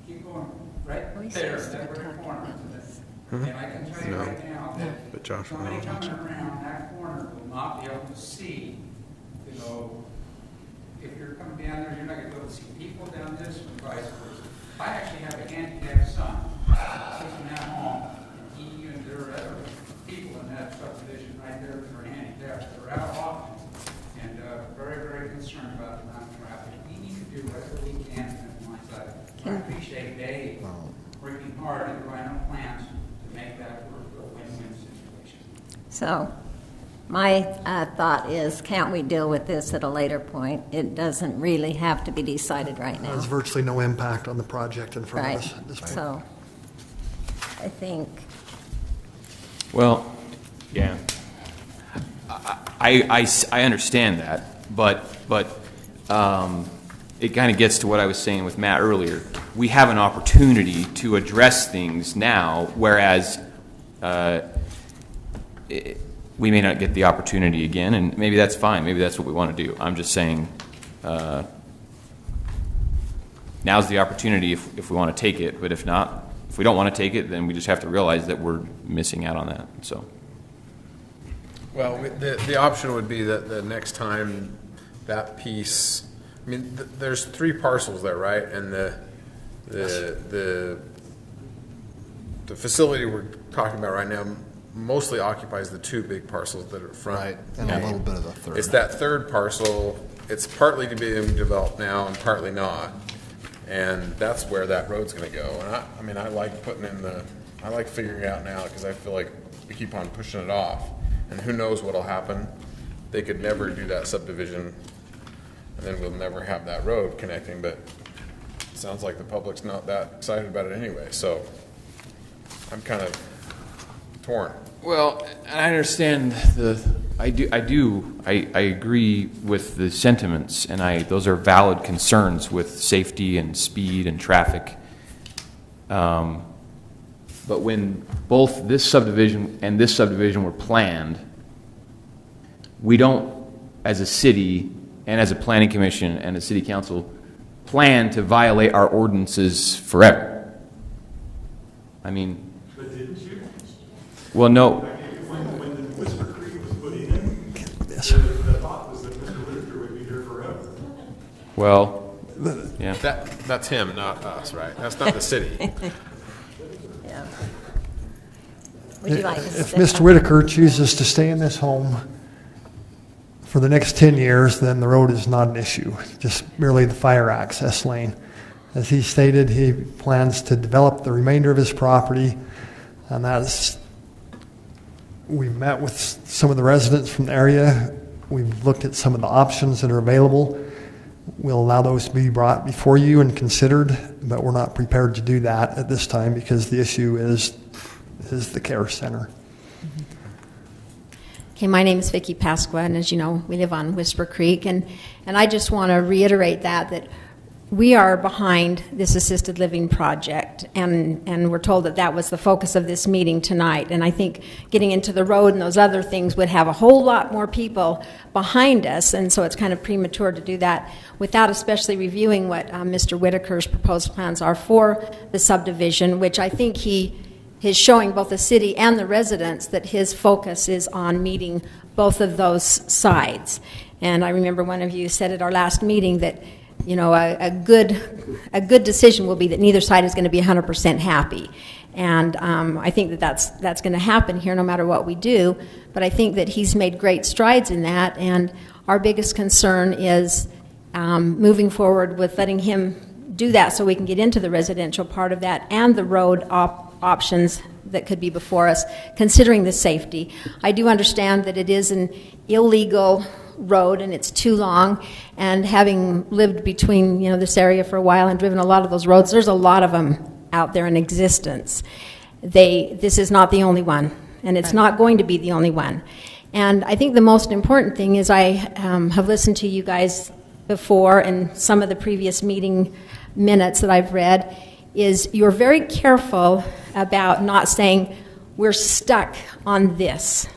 Keep going right there, that very corner. And I can tell you right now But that Josh, somebody coming around that corner will not be able to see, you know, if you're coming down there, you're not going to be able to see people down this and vice versa. I actually have a handicapped son. Taking that home, and he and there are other people in that subdivision right there that are handicapped, that are out of options, and very, very concerned about the amount of traffic. We need to do whatever we can to minimize that. I appreciate Dave working hard and drawing up plans to make that work a win-win situation. So my thought is, can't we deal with this at a later point? It doesn't really have to be decided right now. There's virtually no impact on the project in front Right. of us at this point. So I think, well, yeah, I understand that, but it kind of gets to what I was saying with Matt earlier. We have an opportunity to address things now, whereas we may not get the opportunity again, and maybe that's fine. Maybe that's what we want to do. I'm just saying now's the opportunity if we want to take it, but if not, if we don't want to take it, then we just have to realize that we're missing out on that. So, well, the option would be that the next time that piece, I mean, there's 3 parcels there, right? And the facility we're talking about right now mostly occupies the 2 big parcels that are front. Right, and a little bit of the third. It's that third parcel. It's partly to be developed now and partly not. And that's where that road's going to go. And I mean, I like putting in I like figuring it out now because I feel like we keep on pushing it off. And who knows what'll happen. They could never do that subdivision, and then we'll never have that road connecting, but it sounds like the public's not that excited about it anyway, so I'm kind of torn. well, and I understand I agree with the sentiments, and those are valid concerns with safety and speed and traffic. But when both this subdivision and this subdivision were planned, we don't, as a city and as a planning commission and a city council, plan to violate our ordinances forever. I mean, But didn't you? well, no. When the Whisper Creek was put in, the thought was that Mr. Whitaker would be here forever. Well, yeah. That's him, not us, right? That's not the city. yeah. Would you like to If stick Mr. on- Whitaker chooses to stay in this home for the next 10 years, then the road is not an issue, just merely the fire access lane. As he stated, he plans to develop the remainder of his property, and we've met with some of the residents from the area. We've looked at some of the options that are available. We'll allow those to be brought before you and considered, but we're not prepared to do that at this time because the issue is the care center. Okay, my name is Vicki Pasqua, and as you know, we live on Whisper Creek, and I just want to reiterate that we are behind this assisted living project, and we're told that that was the focus of this meeting tonight, and I think getting into the road and those other things would have a whole lot more people behind us, and so it's kind of premature to do that without especially reviewing what Mr. Whitaker's proposed plans are for the subdivision, which I think he is showing both the city and the residents that his focus is on meeting both of those sides. And I remember one of you said at our last meeting that, you know, a good decision will be that neither side is going to be 100% happy. And I think that that's going to happen here no matter what we do. But I think that he's made great strides in that. And our biggest concern is moving forward with letting him do that so we can get into the residential part of that and the road options that could be before us, considering the safety. I do understand that it is an illegal road and it's too long, and having lived between this area for a while and driven a lot of those roads, there's a lot of them out there in existence. This is not the only one, and it's not going to be the only one. And I think the most important thing is I have listened to you guys before and some of the previous meeting minutes that I've read, is you're very careful about not saying we're stuck on this.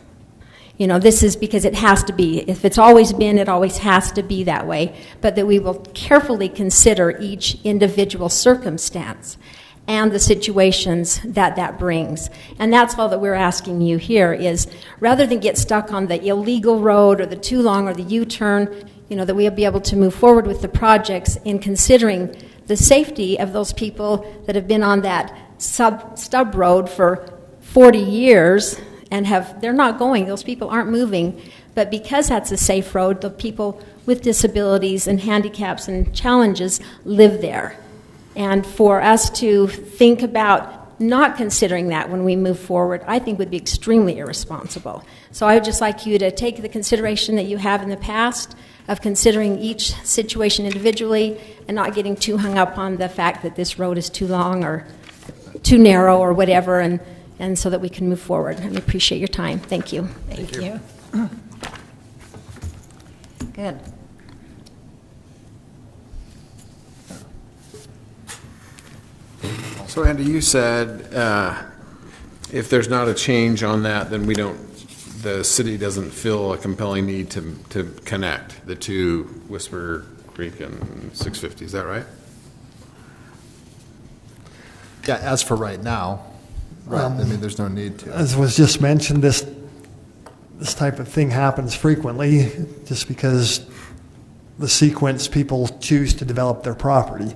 You know, this is because it has to be. If it's always been, it always has to be that way. But that we will carefully consider each individual circumstance and the situations that that brings. And that's all that we're asking you here is, rather than get stuck on the illegal road or the too long or the U-turn, you know, that we'll be able to move forward with the projects in considering the safety of those people that have been on that stub road for 40 years and they're not going, those people aren't moving, but because that's a safe road, the people with disabilities and handicaps and challenges live there. And for us to think about not considering that when we move forward, I think would be extremely irresponsible. So I would just like you to take the consideration that you have in the past of considering each situation individually and not getting too hung up on the fact that this road is too long or too narrow or whatever, and so that we can move forward. I appreciate your time. Thank you. Thank you. Good. So Andy, you said if there's not a change on that, then the city doesn't feel a compelling need to connect the two, Whisper Creek and 650. Is that right? Yeah, as for right now, right. I mean, there's no need to. As was just mentioned, this type of thing happens frequently just because the sequence people choose to develop their property.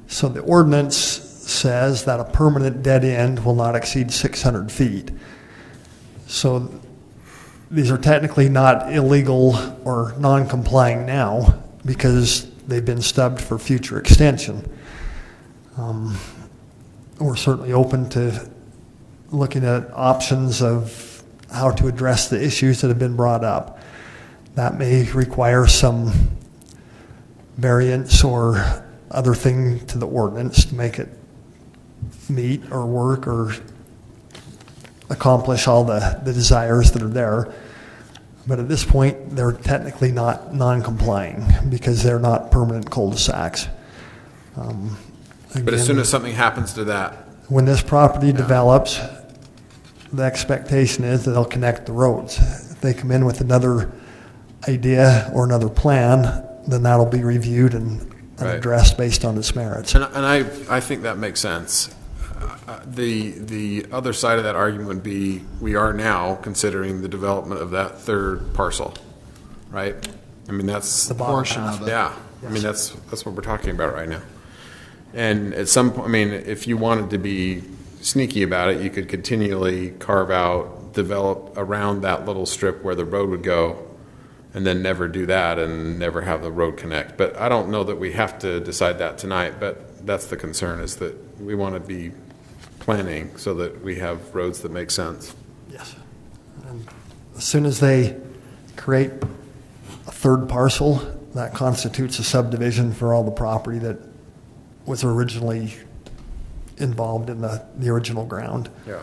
So the ordinance says that a permanent dead end will not exceed 600 feet. So these are technically not illegal or non-complying now because they've been stubbed for future extension. We're certainly open to looking at options of how to address the issues that have been brought up. That may require some variance or other thing to the ordinance to make it meet or work or accomplish all the desires that are there. But at this point, they're technically not non-complying because they're not permanent cul-de-sacs. But as soon as something happens to that, when this property develops, the expectation is that they'll connect the roads. If they come in with another idea or another plan, then that'll be reviewed and addressed based on its merits. And I think that makes sense. The other side of that argument would be we are now considering the development of that third parcel, right? I mean, that's the portion of it. Yeah, yes. I mean, that's what we're talking about right now. And at some point, I mean, if you wanted to be sneaky about it, you could continually develop around that little strip where the road would go, and then never do that and never have the road connect. But I don't know that we have to decide that tonight, but that's the concern, is that we want to be planning so that we have roads that make sense. Yes. And as soon as they create a third parcel, that constitutes a subdivision for all the property that was originally involved in the original ground. Yeah.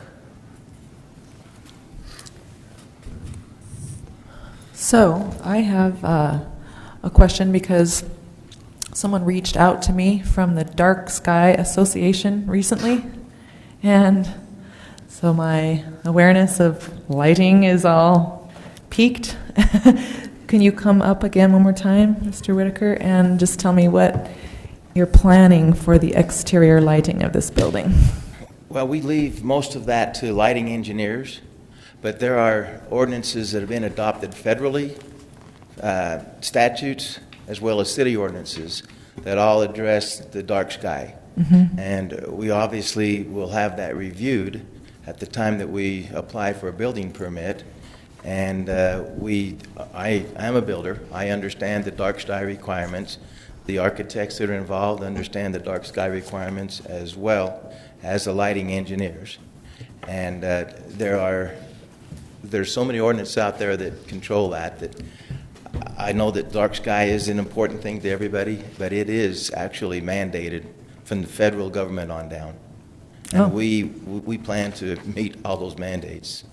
So I have a question because someone reached out to me from the Dark Sky Association recently, and so my awareness of lighting is all peaked. Can you come up again one more time, Mr. Whitaker, and just tell me what you're planning for the exterior lighting of this building? Well, we leave most of that to lighting engineers, but there are ordinances that have been adopted federally, statutes, as well as city ordinances that all address the dark sky. Mm-hmm. And we obviously will have that reviewed at the time that we apply for a building permit. And I am a builder. I understand the dark sky requirements. The architects that are involved understand the dark sky requirements as well as the lighting engineers. And there's so many ordinances out there that control that I know that dark sky is an important thing to everybody, but it is actually mandated from the federal government on down. And we plan to meet all those mandates.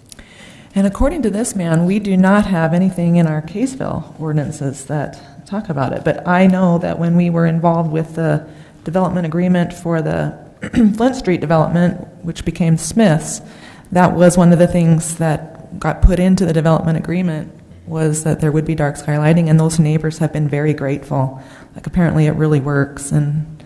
And according to this man, we do not have anything in our Kaysville ordinances that talk about it. But I know that when we were involved with the development agreement for the Flint Street development, which became Smith's, that was one of the things that got put into the development agreement, was that there would be dark sky lighting, and those neighbors have been very grateful. Like, apparently it really works, and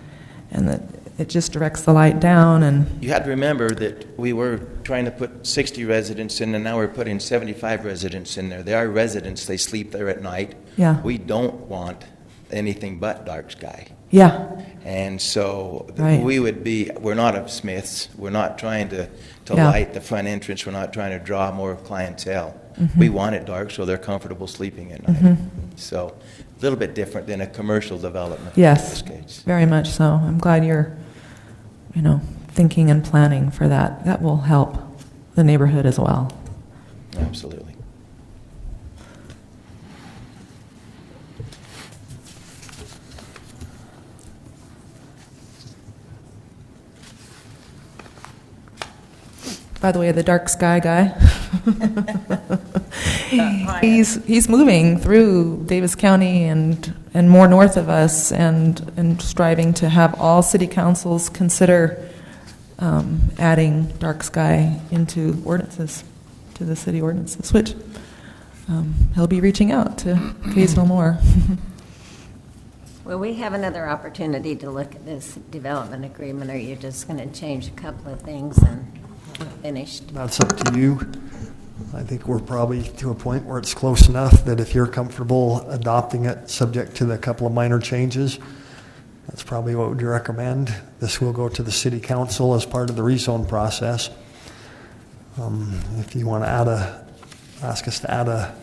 that it just directs the light down. And You had to remember that we were trying to put 60 residents in, and now we're putting 75 residents in there. They are residents. They sleep there at night. Yeah. We don't want anything but dark sky. yeah, And so Right. we're not of Smiths. We're not trying to Yeah. light the front entrance. We're not trying to draw more clientele. Mm-hmm. We want it dark so they're comfortable sleeping at night. So a little bit different than a commercial development in yes, this case. very much so. I'm glad you're, thinking and planning for that. That will help the neighborhood as well. Absolutely. By the way, the dark sky guy, he's moving through Davis County and more north of us, and striving to have all city councils consider adding dark sky into ordinances, to the city ordinances, which he'll be reaching out to Kaysville more. Will we have another opportunity to look at this development agreement, or are you just going to change a couple of things and we're finished? That's up to you. I think we're probably to a point where it's close enough that if you're comfortable adopting it, subject to the couple of minor changes, that's probably what would you recommend. This will go to the city council as part of the rezone process. If you want to ask us to add a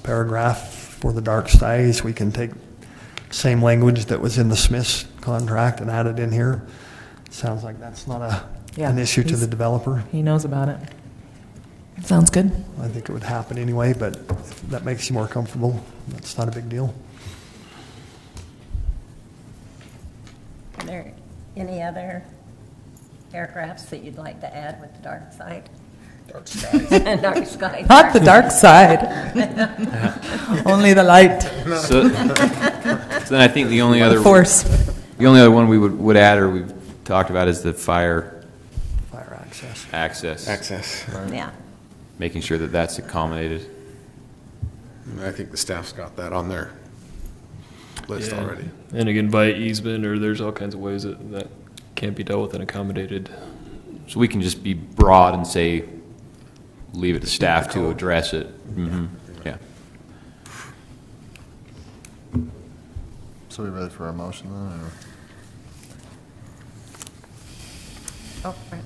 paragraph for the dark skies, we can take same language that was in the Smiths contract and add it in here. Sounds like that's not an issue to the developer. He knows about it. Sounds good. I think it would happen anyway, but if that makes you more comfortable, that's not a big deal. Are there any other paragraphs that you'd like to add with the dark side? Dark skies. Dark sky. Not the dark side. Only the light. So then I think the only other one we would add or we've talked about is the fire access. Right. Yeah. Making sure that that's accommodated. And I think the staff's got that on their list Yeah. already. And again, by easement, or there's all kinds of ways that can't be dealt with and accommodated. So we can just be broad and say, leave it to staff to address it. Mm-hmm. Yeah. So we ready for a motion then? Or? Oh, right.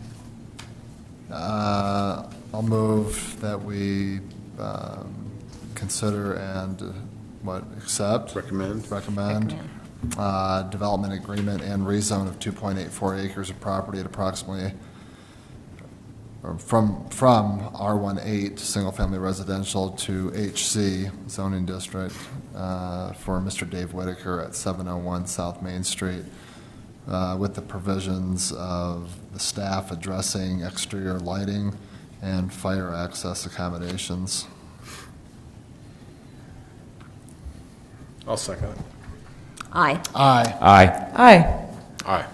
I'll move that we consider and accept? Recommend. Development agreement and rezone of 2.84 acres of property at approximately from R18 single-family residential to HC zoning district for Mr. Dave Whitaker at 701 South Main Street, with the provisions of the staff addressing exterior lighting and fire access accommodations. I'll second it. Aye. Aye. Aye. Aye. Aye.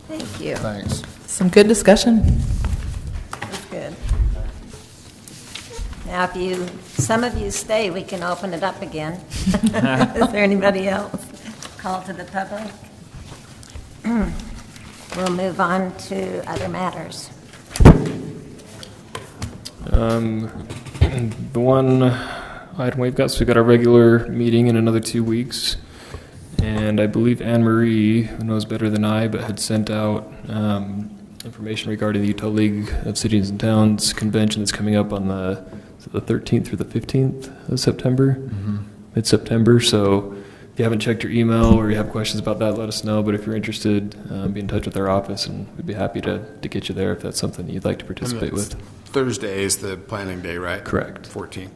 Thank you. Thanks. Some good discussion. That's good. Now, if some of you stay, we can open it up again. Is there anybody else? Call to the public? We'll move on to other matters. The one item we've got, so we've got our regular meeting in another 2 weeks. And I believe Anne Marie, who knows better than I, but had sent out information regarding the Utah League of Cities and Towns convention that's coming up on the 13th through the 15th of September, mid-September. So if you haven't checked your email or you have questions about that, let us know. But if you're interested, be in touch with our office, and we'd be happy to get you there if that's something you'd like to participate with. Thursday is the planning day, right? Correct. 14th.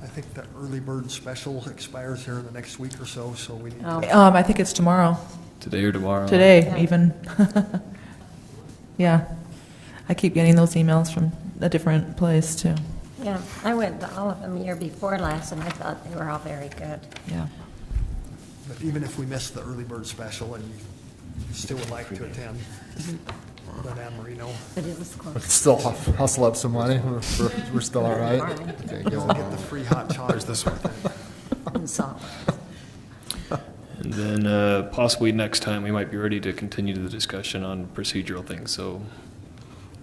I think the early bird special expires here in the next week or so, so we need to... I think it's tomorrow. Today or tomorrow. Today, even. Yeah. I keep getting those emails from a different place, too. Yeah, I went to all of them year before last, and I thought they were all very good. Yeah. But even if we missed the early bird special and you still would like to attend, let Anne Marie know. But it was We can close. still hustle up some money. We're still all right. Okay, You'll good. get the free hot chocolate. This one. And salt. And then possibly next time, we might be ready to continue the discussion on procedural things. So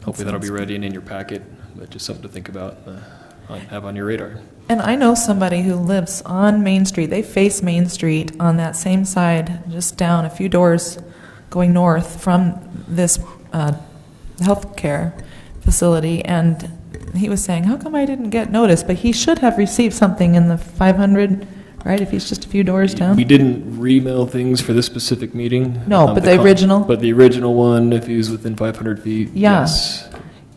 hopefully that'll be ready and in your packet, but just something to think about, have on your radar. And I know somebody who lives on Main Street. They face Main Street on that same side, just down a few doors going north from this healthcare facility. And he was saying, how come I didn't get notice? But he should have received something in the 500, right, if he's just a few doors down? We didn't remail things for this specific meeting. No, but the original? But the original one, if he was within 500 feet, Yeah. yes.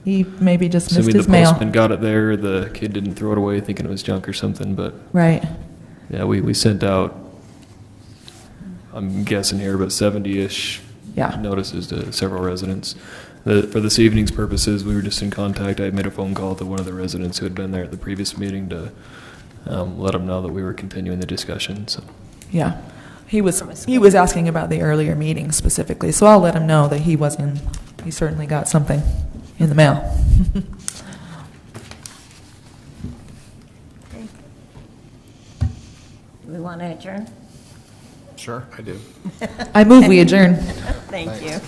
He maybe just missed Assuming his the mail. postman got it there, the kid didn't throw it away thinking it was junk or something, but Right. yeah, we sent out, I'm guessing here, about 70-ish Yeah. notices to several residents. For this evening's purposes, we were just in contact. I made a phone call to one of the residents who had been there at the previous meeting to let them know that we were continuing the discussion. So Yeah. He was asking about the earlier meeting specifically, so I'll let him know that he certainly got something in the mail. We want to adjourn? Sure. I do. I move we adjourn. Thank you.